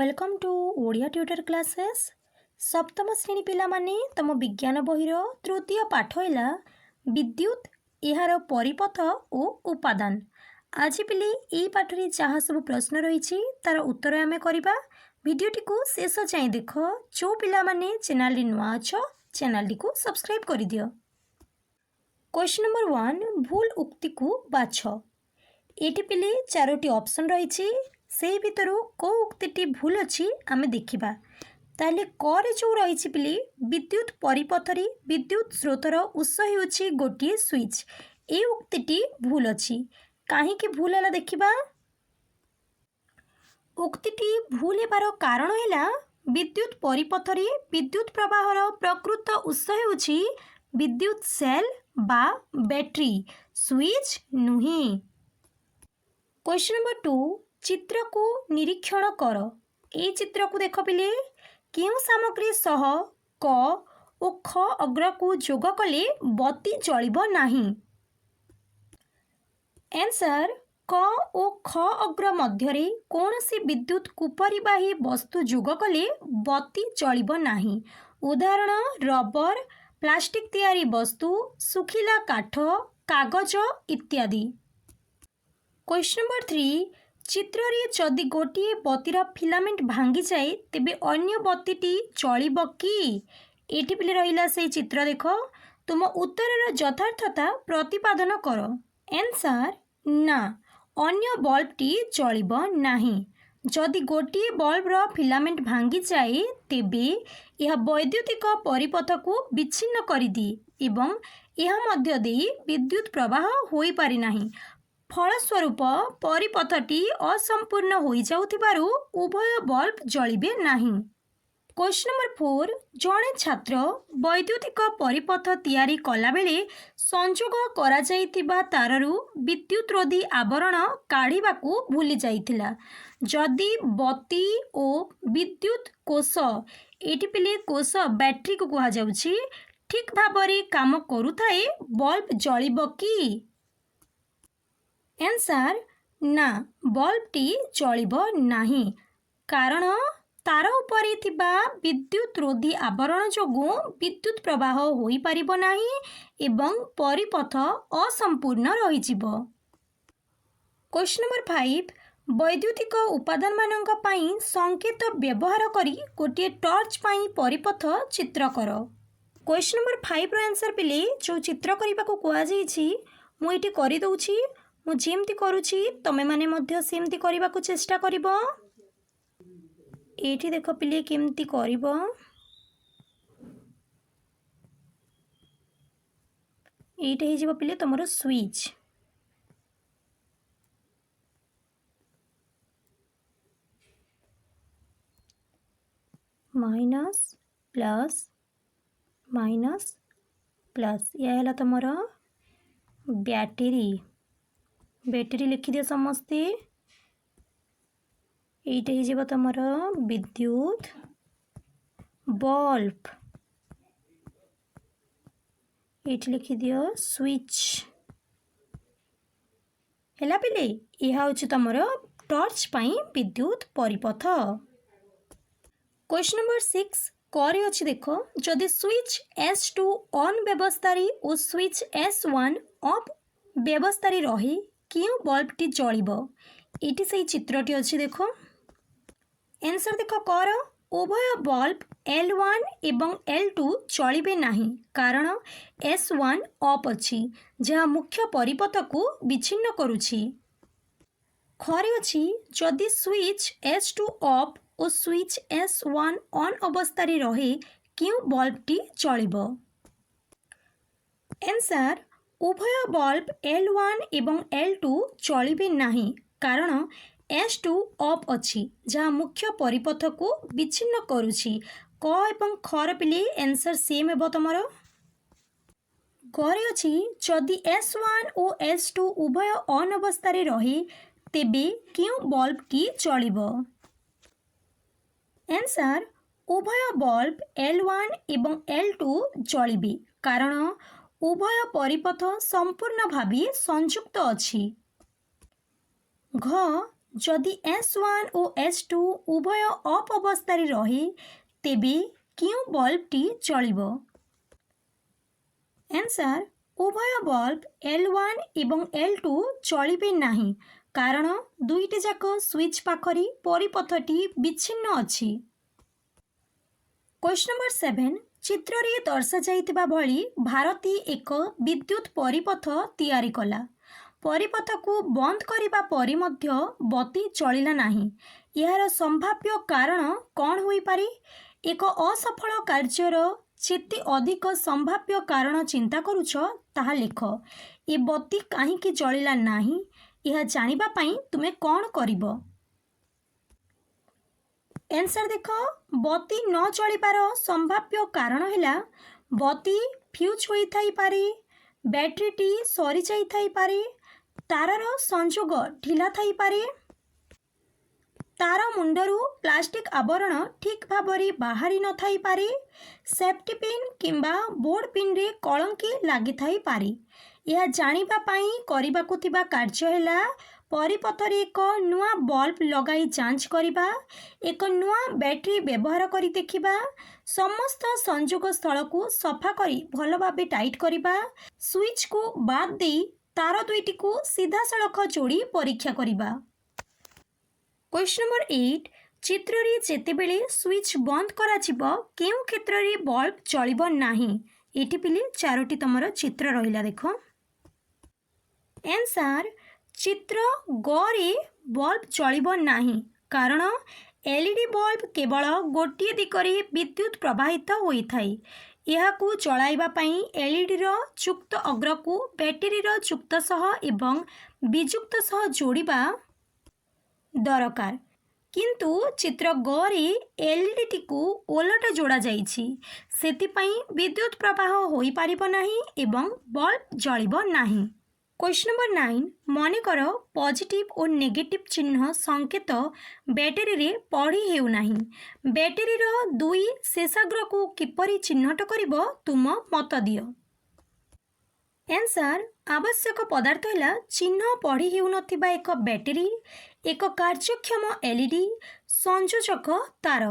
Welcome to Odia tutor classes सप्तम श्रेणी पिला माने तम विज्ञान बहिर तृतीय पाठ हैला विद्युत यार परिपथ और उपादान। आज पिले यही पाठ रे जहाँ सब प्रश्न रही तार उत्तर आम करवा। भिडियोटी को शेष जाए देख। जो पिला माने चैनल रे नुआ अछ चैनल को सब्सक्राइब कर दियो। क्वेश्चन नंबर 1 भूल उक्ति को बाछ। एटी पिले चारोटी ऑप्शन रही से भितर को उक्ति भूल अच्छी आम देखा। ताले करे जो रही पिले विद्युत परिपथरे विद्युत स्रोतर उत्स हो गोटे स्विच। ए उक्ति भूल अच्छी कहीं भूल है देखा। उक्ति भूल होबार कारण है विद्युत परिपथरे विद्युत प्रवाहर प्रकृत उत्स हो विद्युत सेल बा बैटरी स्विच नुहे। क्वेश्चन नंबर 2 चित्र को निरीक्षण कर। ए चित्र को देख पिले क्यों सामग्री सह क और ख अग्र को जोग कले बत्ती जलिबो नाही। आंसर क और ख अग्र मध्यरे कौनसी विद्युत कुपरिवाही वस्तु जोग कले बत्ती जलिबो नाही। उदाहरण रबर प्लास्टिक तैयारी वस्तु सुखिला काठ कागज इत्यादि। क्वेश्चन नंबर 3 चित्र रे जदि गोटे बत्तीर फिलामेंट भांगी जाए तेबे अन्य बत्तीटी चलिब कि। एटी पिले रहिला से चित्र देख तुम उत्तर यथार्थता प्रतिपादन कर। आंसर ना अन्य बल्बटी चलिब नाही। जदि गोटे बल्बर फिलामेंट भांगी जाए तेबे यह वैद्युतिक परिपथ को विच्छिन्न कर दिए एवं यह मध्य देई विद्युत प्रवाह होई पारि नाही। फलस्वरूप परिपथटी असंपूर्ण हो जाउथिबारु उभय बल्ब जलिबे नाही। क्वेश्चन नंबर 4 जड़े छात्र वैद्युतिक परिपथ तैयारी कला बेले संजोग करा जाइतिबा ताररु विद्युत रोधी आवरण काढ़ीबाकू भूली जाइतिला। जदि बत्ती और विद्युत कोष एटी पिले कोष बैटरी को कहा जाउछि ठीक भाबरे काम करुथाए बल्ब जलिब कि। आंसर ना बल्बटी चलिब नाही कारण तार उपरे थिबा विद्युत रोधी आवरण जोगु विद्युत प्रवाह होई पारिबो नाही एवं परिपथ असंपूर्ण रहिजिबो। क्वेश्चन नंबर 5 वैद्युतिक उपादान मानक पई संकेत व्यवहार करी गोटे टॉर्च पई परिपथ चित्र कर। क्वेश्चन नंबर 5 रो आंसर पिले जो चित्र करबा को कुआ जाईछि मु एटी करि दउछि। मु जेमती करुछि तमे माने मध्य सेमती करबा को चेष्टा करिबो। एठी देखो पिले केमती करिबो। एठी हे जिवो पिले तमरो switch. Minus plus minus plus या हला तमरो बैटरी। बैटरी लिखि दियो समस्ते। एटा हे जेबो तमरो विद्युत बल्ब। एठी लिखि दियो स्विच। हेला पिले यह होछि तमरो टॉर्च पई विद्युत परिपथ। क्वेश्चन नंबर 6 करे अछि देखो जदि स्विच S2 ऑन व्यवस्था रे और स्विच S1 ऑफ व्यवस्था रे रही क्यों बल्बटी जलिब। एटी से चित्रटी अच्छी देखो। आंसर देख कर उभय बल्ब L1 एवं L2 चलिबे नाही कारण S1 ऑफ अच्छी जहाँ मुख्य परिपथ को विच्छिन्न करुछि। खरे अच्छी जदि स्विच S2 ऑफ और स्विच S1 ऑन अवस्था रे रहे क्यों बल्बटी चलिब। आंसर उभय बल्ब L1 एवं L2 चलिबे नाही कारण S2 ऑफ अच्छी जहाँ मुख्य परिपथ को विच्छिन्न करुछि। क एवं खर पिले आंसर सेम हेबो तमरो। करे अछि जदि S1 और S2 उभय ऑन अवस्था रे रहे तेबे क्यों बल्ब टी चलिब। आंसर उभय बल्ब L1 एवं L2 जलिबे कारण उभय परिपथ संपूर्ण भावे संयुक्त अछि। घ जदि S1 और S2 उभय अफ अवस्था रहे तेबे क्यों बल्बटी चलिब? आंसर उभय बल्ब L1 एवं L2 चलिबे नाही कारण दुईटी जाक स्विच पाखरी परिपथटी विच्छिन्न अछि। क्वेश्चन नंबर 7 चित्र रे दर्शा जाइतिबा भली भारती एक विद्युत परिपथ तैयारी कला। परिपथ को बंद करिबा परि मध्य बत्ती चलिला नाही। यार संभाव्य कारण कौन होई पारे? एक असफल कार्यर जेते अधिक संभाव्य कारण चिंता करूछ ताहा लेख। ए बत्ती काहींकि जलिला नाही यह जानिबा पई तुमे कौन करिबो? आंसर देख बत्ती न चलिबार संभाव्य कारण हैला बत्ती फ्यूज होई थाई पारे, बैटरीटी सरी जाई थाई पारे, तारर संजोग ढिला थाई पारे, तार मुंडरू प्लास्टिक आवरण ठीक भाबरे बाहरी न थाई पारे, सेफ्टी पिन किंबा बोर्ड पिन रे कलंकी लागि थाई पारे। यह जानिबा पाई करिबाकु थिबा कार्य हैला परिपथरे एक नुआ बल्ब लगाई जांच करिबा, एक नुआ बैटरी व्यवहार करी देखिबा, समस्त संजोग स्थल को सफा करी भल भाबे टाइट करिबा, स्विच को बाद देई तार दुईटी को सीधा सड़क जोड़ी परीक्षा करिबा। क्वेश्चन नंबर 8 चित्र रे जेतेबेले स्विच बंद करा जिवो केउ क्षेत्र रे बल्ब चलिबो नाही। एठी पिले चारोटी तमर चित्र रहिला देखो। आंसर चित्र ग रे बल्ब चलिबो नाही कारण एलईडी बल्ब केवल गोटिए दिगरे विद्युत प्रवाहित होई थाई। यहाकू चलाइबा पई एलईडी रो युक्त अग्र को बैटरी रो युक्त सह एवं विजुक्त सह जोड़िबा दरकार किंतु चित्र ग रे एलईडी टी को ओलट जोड़ा जाइछि सेति पई विद्युत प्रवाह होई पारिबो नाही एवं बल्ब जलिबो नाही। क्वेश्चन नंबर 9 मने कर पॉजिटिव और नेगेटिव चिन्ह संकेत बैटरी रे पढ़ी हेउ नाही। बैटरी रो दुई शेषाग्र को किपरि चिन्हट करिबो तुम मत दियो। आंसर आवश्यक पदार्थ हैला चिन्ह पढ़ी हेउ नथिबा एक बैटरी, एक कार्यक्षम एलईडी, संयोजक तार।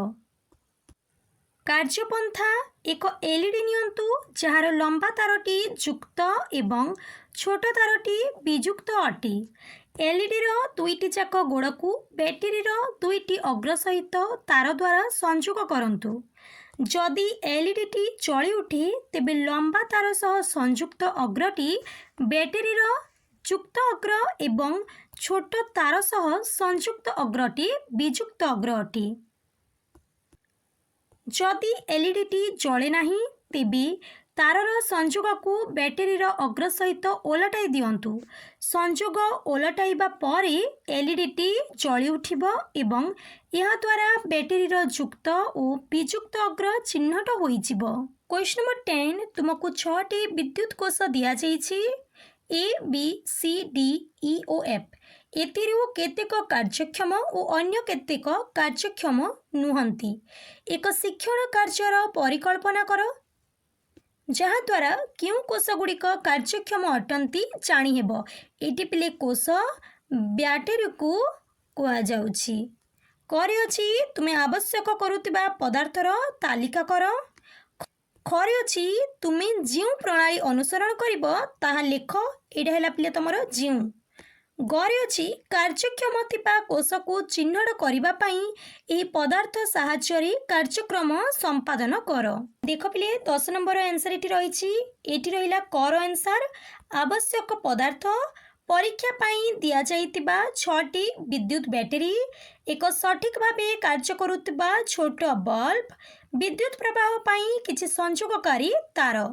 कार्यपंथा एक एलईडी नियंतु जहार लंबा तारटी युक्त एवं छोट तारटी विजुक्त अटे। एलईडी रो दुईटी जाक गोड़ को बैटरी रो दुईटी अग्र सहित तार द्वारा संयोग करंतु। जदि एलईडी टी चली उठे तेबे लंबा तार सह संयुक्त अग्रटी बैटरी रो युक्त अग्र एवं छोट तार सह संयुक्त अग्रटी विजुक्त अग्र अटे। जदि एलईडी टी जले नाही तेबे तारर संजोग को बैटरी रो अग्र सहित ओलटाई दियंतु। संजोग ओलटाइबा परे एलईडी टी जली उठिबो एवं यह द्वारा बैटरी रो युक्त और विजुक्त अग्र चिन्हट होई जिवो। क्वेश्चन नंबर 10 तुमको 6 टी विद्युत कोष दिया जाइछि A B C D E O F. एथिरु केतेक कार्यक्षम और अन्य केतेक कार्यक्षम नुहंती। एक शिक्षण कार्यर परिकल्पना कर जहाँ द्वारा क्यों कोष गुड़िक कार्यक्षम अटंती जानी हेबो। एटी पिले कोष बैटरी को कुआ जाउछि। करे अछि तुमे आवश्यक करुतिबा पदार्थर तालिका कर। खरे अछि तुमे जिउ प्रणाली अनुसरण करिबो ताहा लेख। एटा हैला पिले तमरो जिउ। गरे अछि कार्यक्षम थिबा कोष को चिन्हट करिबा पई एही पदार्थ साहाय्य कार्यक्रम संपादन कर। देख पिले 10 नंबर आंसर एटी रहिछि। एटी रहिला कर आंसर। आवश्यक पदार्थ परीक्षा पाई दिया जाइतिबा 6टी विद्युत बैटरी, एक सठिक भाबे कार्य करुतिबा छोट बल्ब, विद्युत प्रवाह पाई किछि संयोगकारी तार।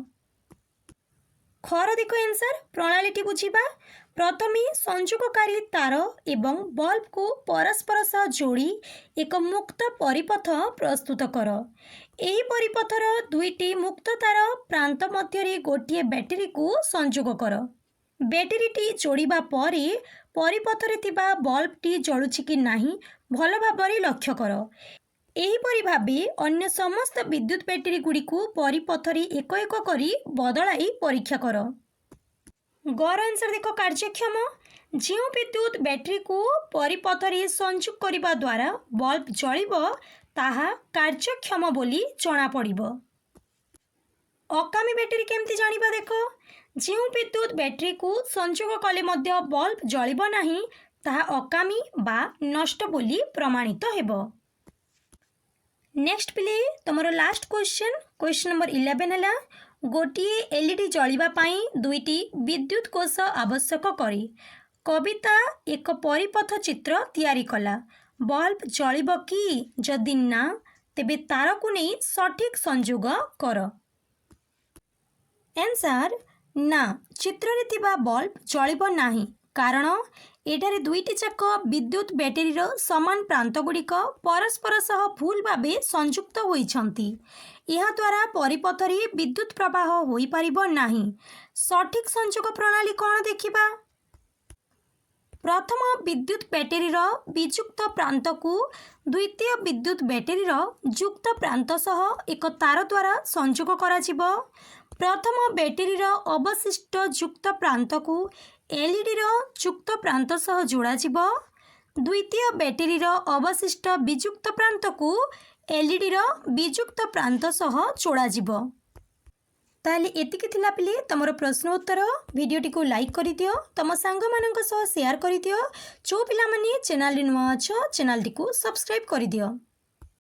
खर देख आंसर प्रणालीटी बुझिबा। प्रथमे संयोगकारी तार एवं बल्ब को परस्पर सह जोड़ी एक मुक्त परिपथ प्रस्तुत कर। एही परिपथर दुईटी मुक्त तार प्रांत मध्य गोटे बैटरी को संयोग कर। बैटरीटी जोड़िबा परे परिपथरे थिबा बल्बटी जळुछि कि नाही भल भाबरे लक्ष्य कर। एहीपरि भाबे अन्य समस्त विद्युत बैटरी गुड़ी को परिपथरे एक एक करी बदलाई परीक्षा कर। गर आंसर देख कार्यक्षम। जो विद्युत बैटेरी को परिपथरे संযোग करने द्वारा बल्ब जलिब ताहा कार्यक्षम बोली जना पड़िबो। अकामी बैटेरी केमती जानिबा देख। जो विद्युत बैटेरी को संयोग कले मध्य बल्ब जलिब नाही ताहा अकामी बा नष्ट बोली प्रमाणित हेबो। नेक्स्ट पिले तुमरो लास्ट क्वेश्चन नंबर 11 है गोटे एलईडी जलिबा पाई दुईटी विद्युत कोष आवश्यक करे। कविता एक परिपथ चित्र तैयारी कला बल्ब जलिब कि जदि ना तेबे तार को नहीं सठिक संयोग कर। आंसर ना चित्र रे थिबा बल्ब जलिब नाही कारण एठारे दुईटी जाक विद्युत बैटेरीर समान प्रांत गुड़िक परस्पर सह भूल भावे संयुक्त होइछंती। यह द्वारा परिपथरे विद्युत प्रवाह होई परिबो नाही। सठिक संयोग प्रणाली कौन देखिबा। प्रथम विद्युत बैटेरीर विजुक्त प्रांत को द्वितीय विद्युत बैटेरीर युक्त प्रांत सह एक तार द्वारा संयोग करा जिवो। प्रथम बैटेरीर अवशिष्ट युक्त प्रांत को एलईडीर युक्त प्रांत सह जोड़ा जिवो। द्वितीय बैटेरीर अवशिष्ट विजुक्त प्रांत को एलईडीर विजुक्त प्रांत सह जोड़ा जिवो। ताले एतिकी थिला पिले तमरो प्रश्न उत्तर वीडियोटी को लाइक करि दियो तम सांग मानक सह शेयर करि दियो। जो पिला माने चैनल नुआ अछ चैनल टी को सब्सक्राइब करि दियो।